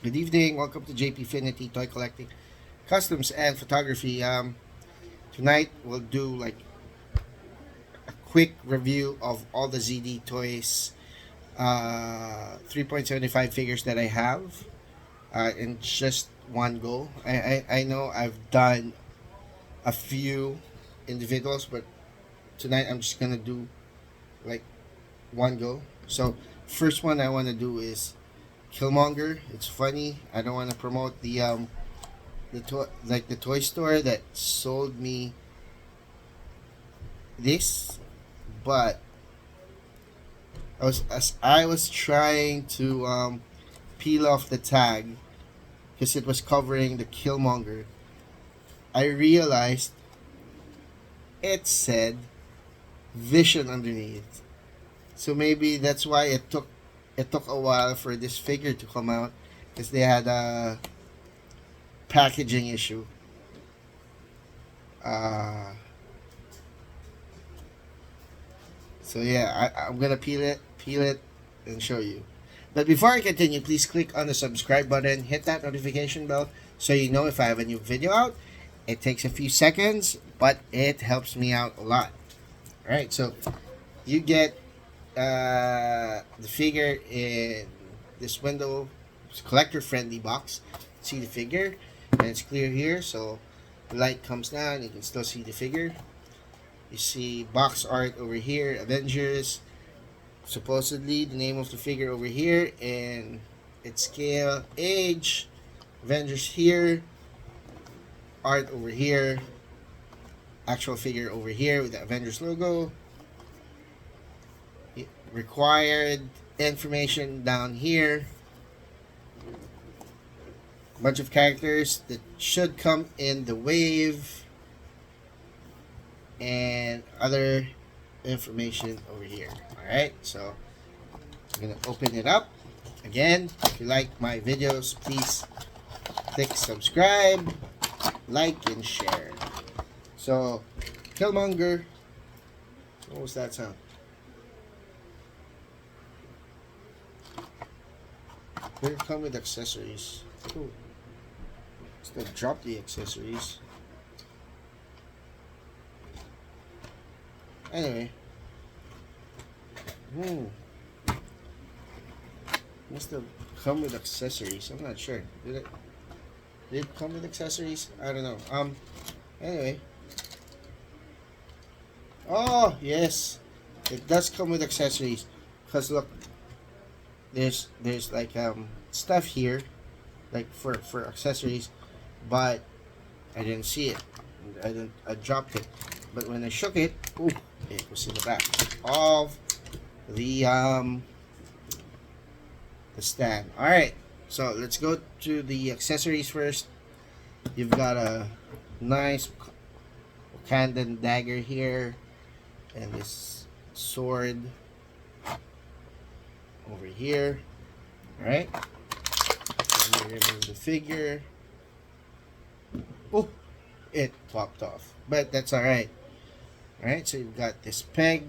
Good evening. Welcome to JPFinity Toy Collecting, Customs and Photography. Tonight we'll do like a quick review of all the ZD toys, 3.75 figures that I have, in just one go. I know I've done a few individuals, but tonight I'm just gonna do like one go. So first one I want to do is Killmonger. It's funny. I don't want to promote the toy store that sold me this, but as I was trying to peel off the tag because it was covering the Killmonger, I realized it said Vision underneath. So maybe that's why it took a while for this figure to come out, because they had a packaging issue. Uh, so yeah, I'm gonna peel it, and show you. But before I continue, please click on the subscribe button, hit that notification bell so you know if I have a new video out. It takes a few seconds, but it helps me out a lot. All right, so you get the figure in this window. It's a collector friendly box. See the figure, and it's clear here, so the light comes down, you can still see the figure. You see box art over here, Avengers, supposedly the name of the figure over here, and its scale, age, Avengers here, art over here, actual figure over here with the Avengers logo, required information down here, a bunch of characters that should come in the wave, and other information over here. Alright, so I'm gonna open it up. Again, if you like my videos, please click subscribe, like, and share. So Killmonger, what was that sound? Here come with accessories. Ooh. Let's drop the accessories. Anyway. Must have come with accessories. I'm not sure. Did it come with accessories? I don't know. Anyway. Oh yes. It does come with accessories. Cause look, there's like stuff here, like for accessories, but I didn't see it. I dropped it. But when I shook it, ooh, it was in the back of the stand. All right, so let's go to the accessories first. You've got a nice Wakandan dagger here, and this sword over here. All right, let me remove the figure. Oh, it popped off, but that's all right. All right, so you've got this peg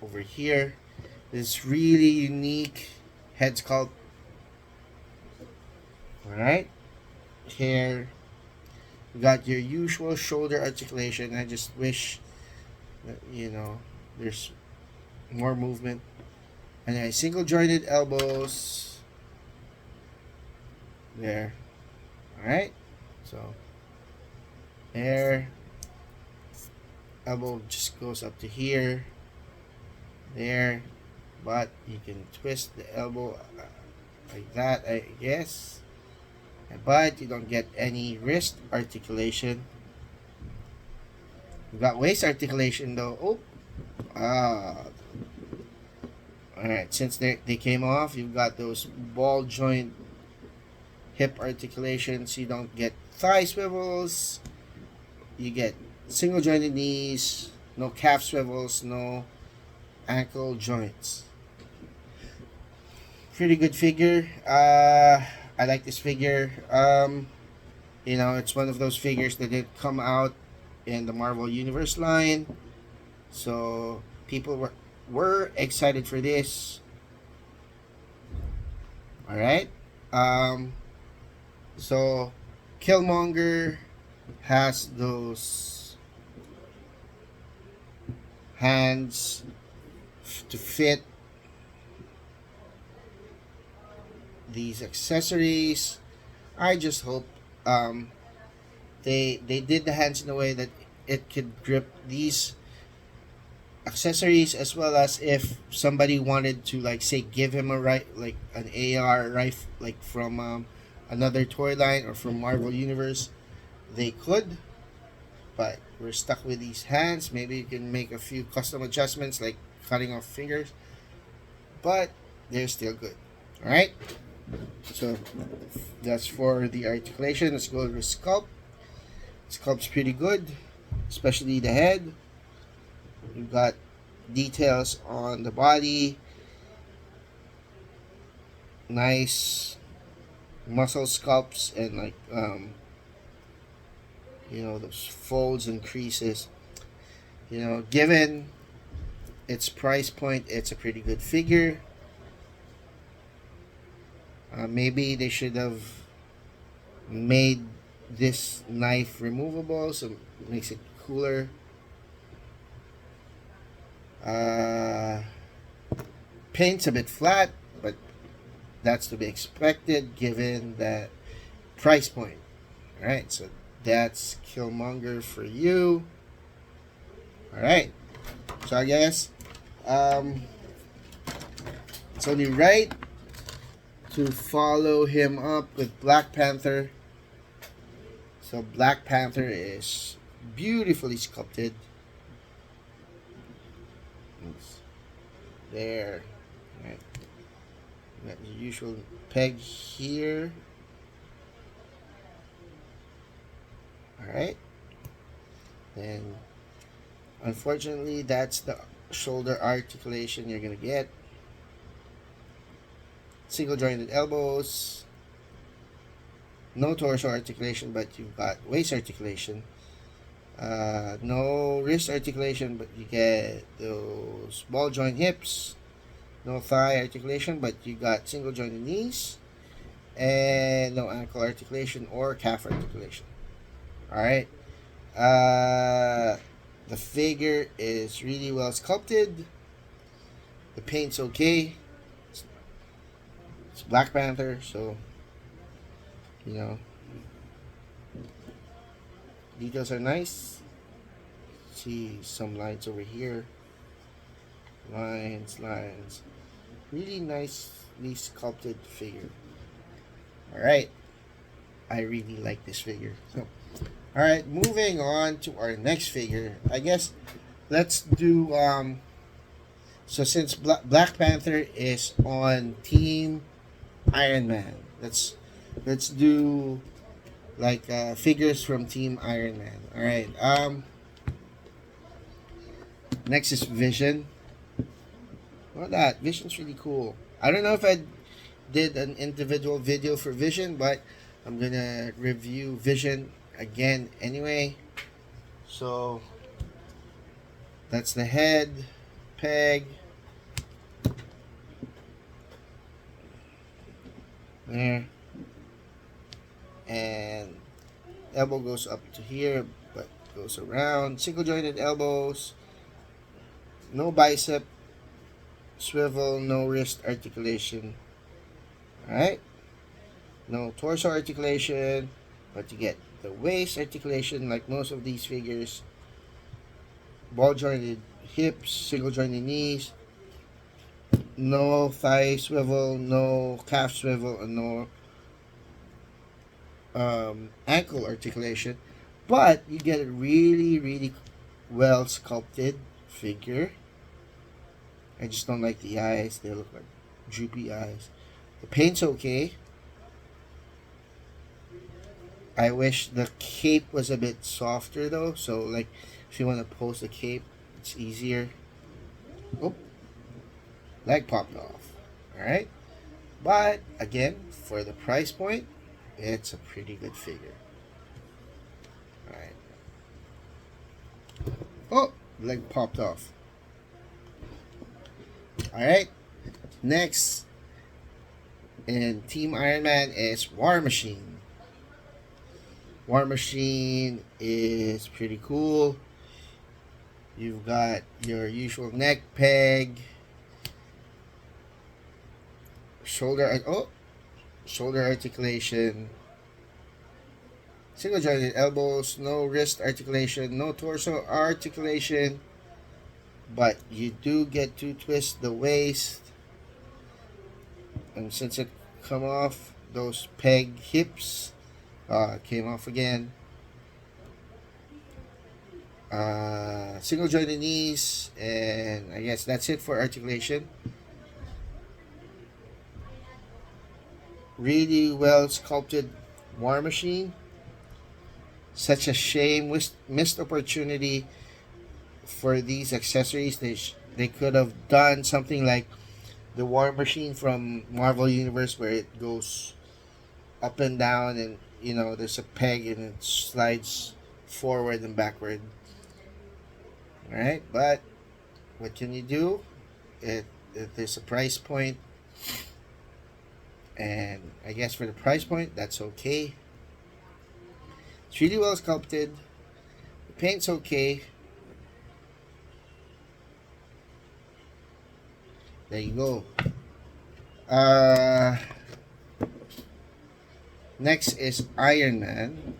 over here, this really unique head sculpt. All right, here you got your usual shoulder articulation. I just wish that, there's more movement. And then single jointed elbows there. All right, so there, elbow just goes up to here, there, but you can twist the elbow like that, I guess, but you don't get any wrist articulation. You got waist articulation though. Oh, alright, since they came off, you've got those ball joint hip articulations. You don't get thigh swivels. You get single jointed knees, no calf swivels, no ankle joints. Pretty good figure. I like this figure. It's one of those figures that did come out in the Marvel Universe line, so people were excited for this. All right, So Killmonger has those hands to fit these accessories. I just hope they did the hands in a way that it could grip these accessories, as well as if somebody wanted to, like, say, give him a like an AR rifle, like from another toy line or from Marvel Universe, they could. But we're stuck with these hands. Maybe you can make a few custom adjustments, like cutting off fingers, but they're still good. All right. So that's for the articulation. Let's go to the sculpt. Sculpt's pretty good, especially the head. You've got details on the body, nice muscle sculpts, and like those folds and creases. Given its price point, it's a pretty good figure. Maybe they should have made this knife removable, so it makes it cooler. Paint's a bit flat, but that's to be expected given that price point. Alright, so that's Killmonger for you. Alright, so I guess it's only right to follow him up with Black Panther. So Black Panther is beautifully sculpted. It's there. Right. Got the usual peg here. Alright. And unfortunately, that's the shoulder articulation you're going to get. Single jointed elbows. No torso articulation, but you've got waist articulation. No wrist articulation, but you get those ball joint hips. No thigh articulation, but you got single jointed knees. And no ankle articulation or calf articulation. Alright. The figure is really well sculpted. The paint's okay. It's Black Panther, so details are nice. See some lines over here. Lines. Really nicely sculpted figure. Alright. I really like this figure. So, alright, moving on to our next figure. I guess let's do so since Black Panther is on Team Iron Man, let's do like figures from Team Iron Man. Alright, next is Vision. Well, that Vision's really cool. I don't know if I did an individual video for Vision, but I'm gonna review Vision again anyway. So that's the head, peg, there, and elbow goes up to here but goes around. Single jointed elbows, no bicep swivel, no wrist articulation. Alright, no torso articulation, but you get the waist articulation like most of these figures. Ball jointed hips, single jointed knees, no thigh swivel, no calf swivel, and no ankle articulation, but you get a really well sculpted figure. I just don't like the eyes. They look like droopy eyes. The paint's okay. I wish the cape was a bit softer though, so like if you want to pose the cape, it's easier. Oh, leg popped off. Alright, but again, for the price point, it's a pretty good figure. Alright. Oh, leg popped off. Alright, next And Team Iron Man is War Machine. War Machine is pretty cool. You've got your usual neck peg, shoulder articulation, single jointed elbows, no wrist articulation, no torso articulation, but you do get to twist the waist. And since it come off, those peg hips came off again. Single jointed knees, and I guess that's it for articulation. Really well sculpted War Machine. Such a shame, missed opportunity for these accessories. They could have done something like the War Machine from Marvel Universe, where it goes up and down, and there's a peg and it slides forward and backward. All right, but what can you do? There's a price point, and I guess for the price point, that's okay. It's really well sculpted. The paint's okay. There you go. Next is Iron Man.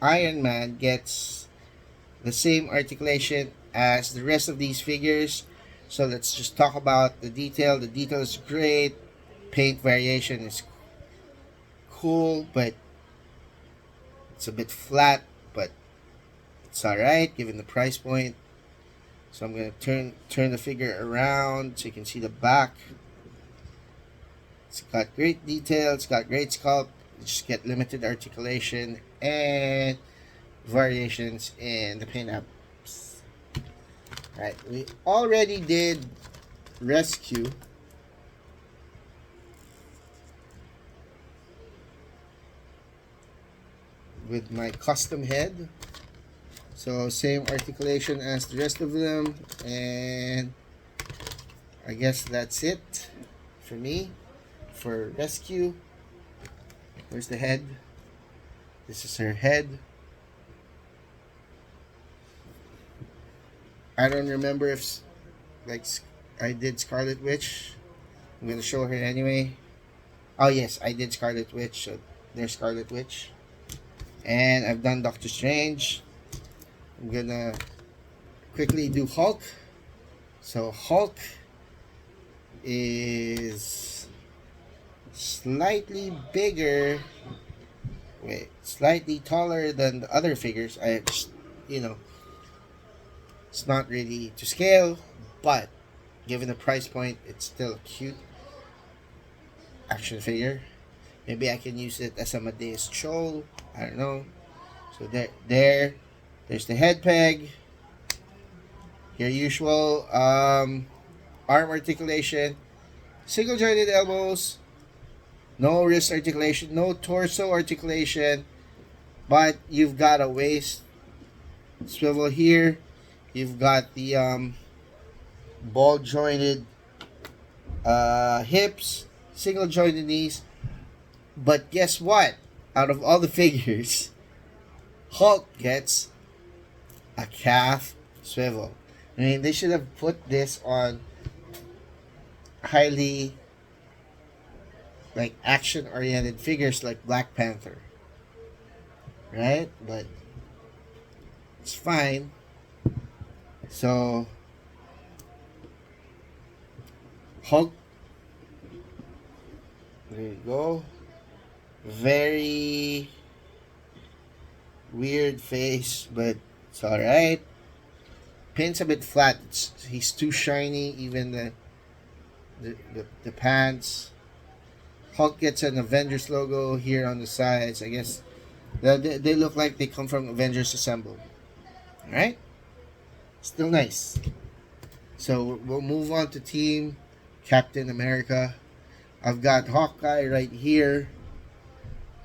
Iron Man gets the same articulation as the rest of these figures. So let's just talk about the detail. The detail is great. Paint variation is cool, but it's a bit flat, but it's alright given the price point. So I'm going to turn the figure around so you can see the back. It's got great detail. It's got great sculpt. You just get limited articulation and variations in the paint apps. Right, we already did Rescue. With my custom head. So same articulation as the rest of them, and I guess that's it for me for Rescue. Where's the head? This is her head. I don't remember if I did Scarlet Witch. I'm gonna show her anyway. Oh yes, I did Scarlet Witch. So there's Scarlet Witch, and I've done Doctor Strange. I'm gonna quickly do Hulk. So Hulk is slightly bigger, slightly taller than the other figures. I just, it's not really to scale, but given the price point, it's still a cute action figure. Maybe I can use it as a Amadeus Cho. I don't know. So there's the head peg. Your usual arm articulation, single jointed elbows, no wrist articulation, no torso articulation, but you've got a waist swivel here. You've got the ball jointed hips, single jointed knees. But guess what? Out of all the figures, Hulk gets a calf swivel. I mean, they should have put this on highly action oriented figures like Black Panther, right? But it's fine. So Hulk, there you go. Very weird face, but it's alright. Paint's a bit flat. He's too shiny. Even the pants. Hulk gets an Avengers logo here on the sides. I guess they look like they come from Avengers Assemble. Alright? Still nice. So we'll move on to Team Captain America. I've got Hawkeye right here.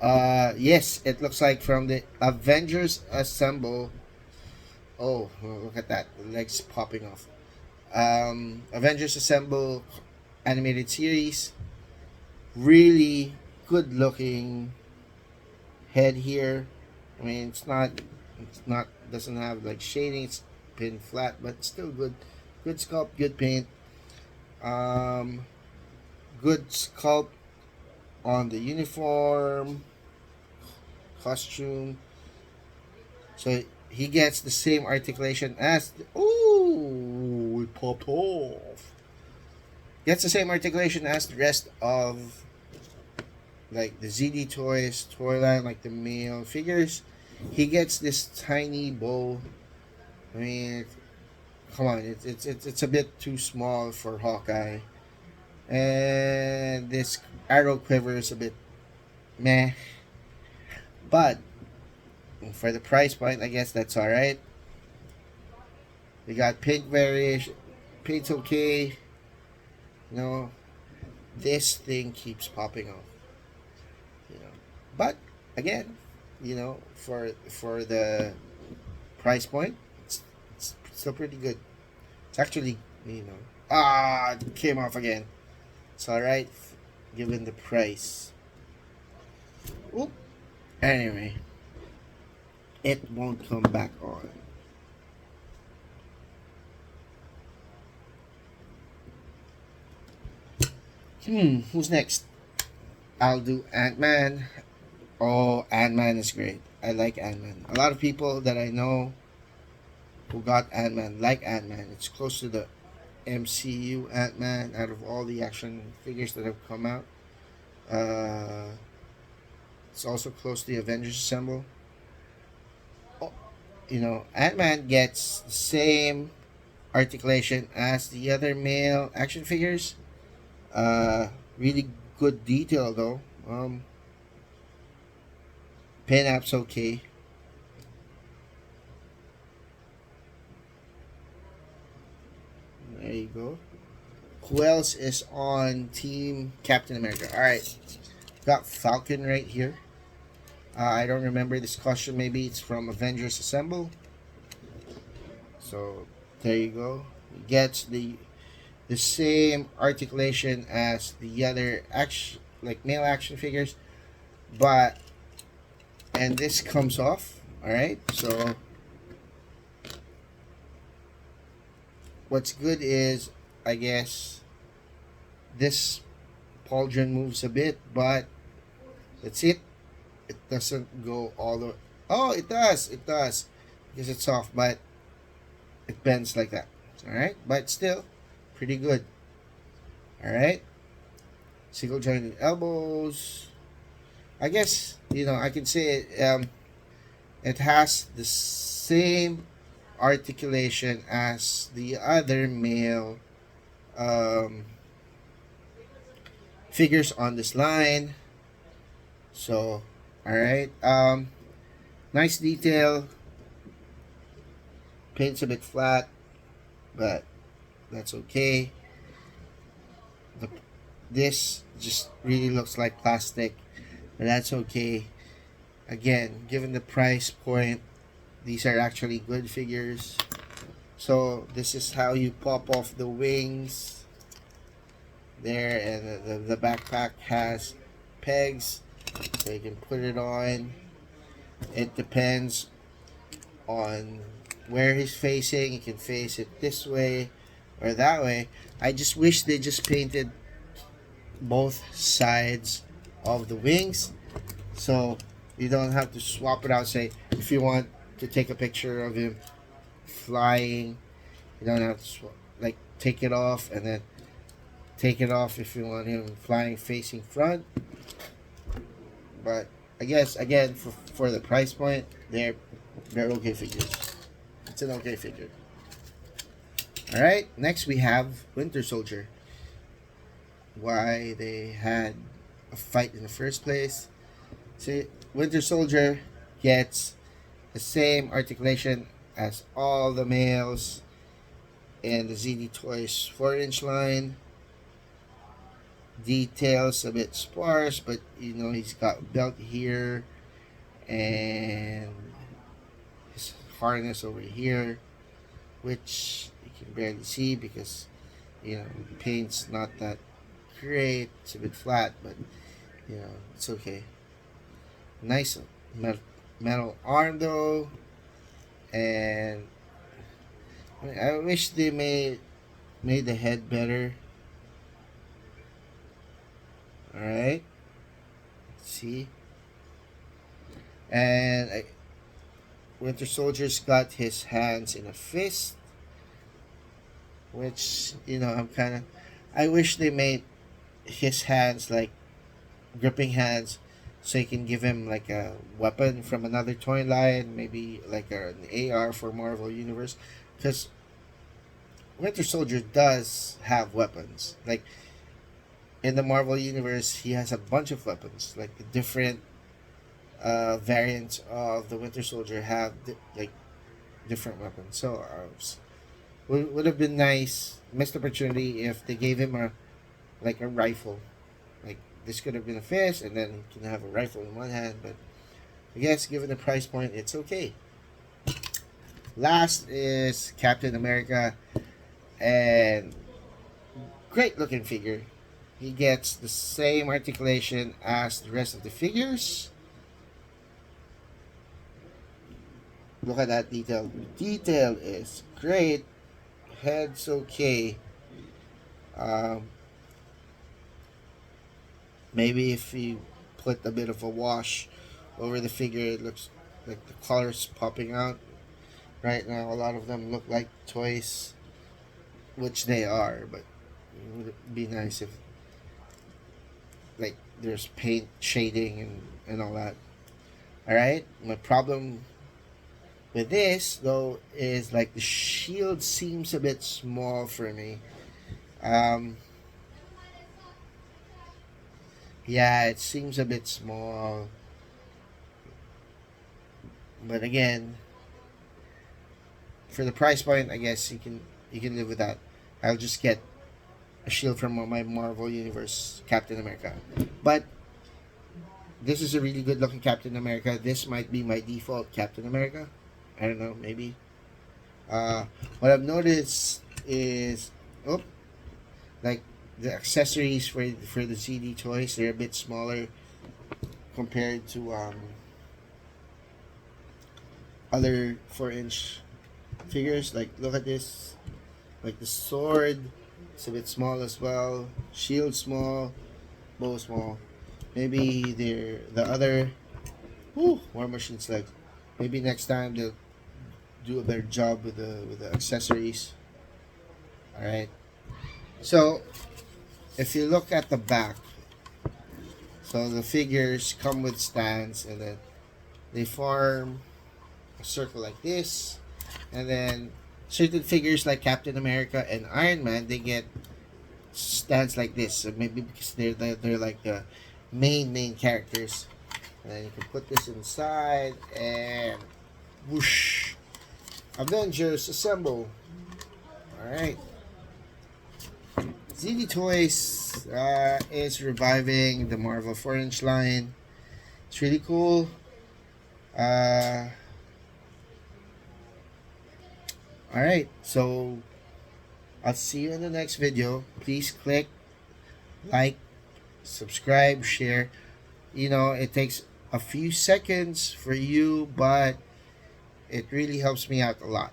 Yes, it looks like from the Avengers Assemble. Oh, look at that. The legs popping off. Avengers Assemble animated series. Really good looking head here. I mean, it's not doesn't have like shading. It's pin flat, but still good. Good sculpt, good paint. Um, Good sculpt on the uniform, costume. So he gets the same articulation as ooh, it popped off. Gets the same articulation as the rest of like the ZD toys, toy line, like the male figures. He gets this tiny bow. I mean, come on, it's a bit too small for Hawkeye, and this arrow quiver is a bit meh. But for the price point, I guess that's all right. We got pink variation, pink's okay. You know, this thing keeps popping off. You know, but again, you know, for the price point, it's still pretty good. It's actually, you know, it came off again. It's all right, given the price. Oop. Anyway, it won't come back on. Who's next? I'll do Ant-Man. Oh, Ant-Man is great. I like Ant-Man. A lot of people that I know who got Ant-Man like Ant-Man. It's close to the MCU Ant-Man out of all the action figures that have come out. It's also close to the Avengers Assemble. Oh, you know, Ant-Man gets the same articulation as the other male action figures. Really good detail though. Pin-up's okay. There you go. Who else is on Team Captain America? Alright. Got Falcon right here. I don't remember this costume. Maybe it's from Avengers Assemble. So, there you go. He gets the same articulation as the other action, like male action figures. But, and this comes off. Alright. So, what's good is, I guess, this pauldron moves a bit, but that's it. It doesn't go all the way. Oh, it does. It does. Because it's soft, but it bends like that. Alright? But still, pretty good. Alright? Single jointed elbows. I guess, you know, I can say it has the same articulation as the other male figures on this line. So, alright. Nice detail. Paint's a bit flat, but that's okay. This just really looks like plastic, but that's okay. Again, given the price point, these are actually good figures. So this is how you pop off the wings there, and the backpack has pegs so you can put it on. It depends on where he's facing. You can face it this way or that way. I just wish they just painted both sides of the wings so you don't have to swap it out. Say if you want to take a picture of him flying, you don't have to like take it off and then take it off if you want him flying facing front. But I guess again for the price point, they're okay figures. It's an okay figure. All right, next we have Winter Soldier. Why they had a fight in the first place. See, Winter Soldier gets the same articulation as all the males in the ZD Toys 4-inch line. Details a bit sparse, but you know he's got a belt here and his harness over here, which you can barely see because you know paint's not that great. It's a bit flat, but it's okay. Nice metal arm though, and I wish they made the head better. All right, see, and Winter Soldier's got his hands in a fist, which I wish they made his hands like gripping hands, so you can give him like a weapon from another toy line, maybe like an AR for Marvel Universe, because Winter Soldier does have weapons. Like in the Marvel Universe, he has a bunch of weapons. Like the different variants of the Winter Soldier have like different weapons. So would have been nice, missed opportunity if they gave him a rifle. Like this could have been a fist, and then he can have a rifle in one hand. But I guess given the price point, it's okay. Last is Captain America, and great looking figure. He gets the same articulation as the rest of the figures. Look at that detail. Detail is great. Head's okay. Maybe if you put a bit of a wash over the figure, it looks like the colors popping out. Right now, a lot of them look like toys, which they are, but it would be nice if like there's paint shading and all that. Alright, my problem with this though is like the shield seems a bit small for me. Yeah, it seems a bit small, but again, for the price point, I guess you can live with that. I'll just get a shield from my Marvel Universe Captain America. But this is a really good looking Captain America. This might be my default Captain America. I don't know, maybe. What I've noticed is, like the accessories for the ZD toys, they're a bit smaller compared to other 4-inch figures. Like look at this, like the sword, it's a bit small as well. Shield small, bow small. Maybe the other War Machine's legs. Maybe next time they'll do a better job with the accessories. All right. So if you look at the back, so the figures come with stands, and then they form a circle like this, and then certain figures like Captain America and Iron Man, they get stands like this. So maybe because they're like the main characters, and then you can put this inside and whoosh, Avengers assemble. All right. ZD Toys is reviving the Marvel 4-inch line. It's really cool. Alright, so I'll see you in the next video. Please click like, subscribe, share. It takes a few seconds for you, but it really helps me out a lot.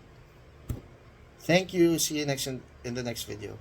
Thank you. See you in the next video.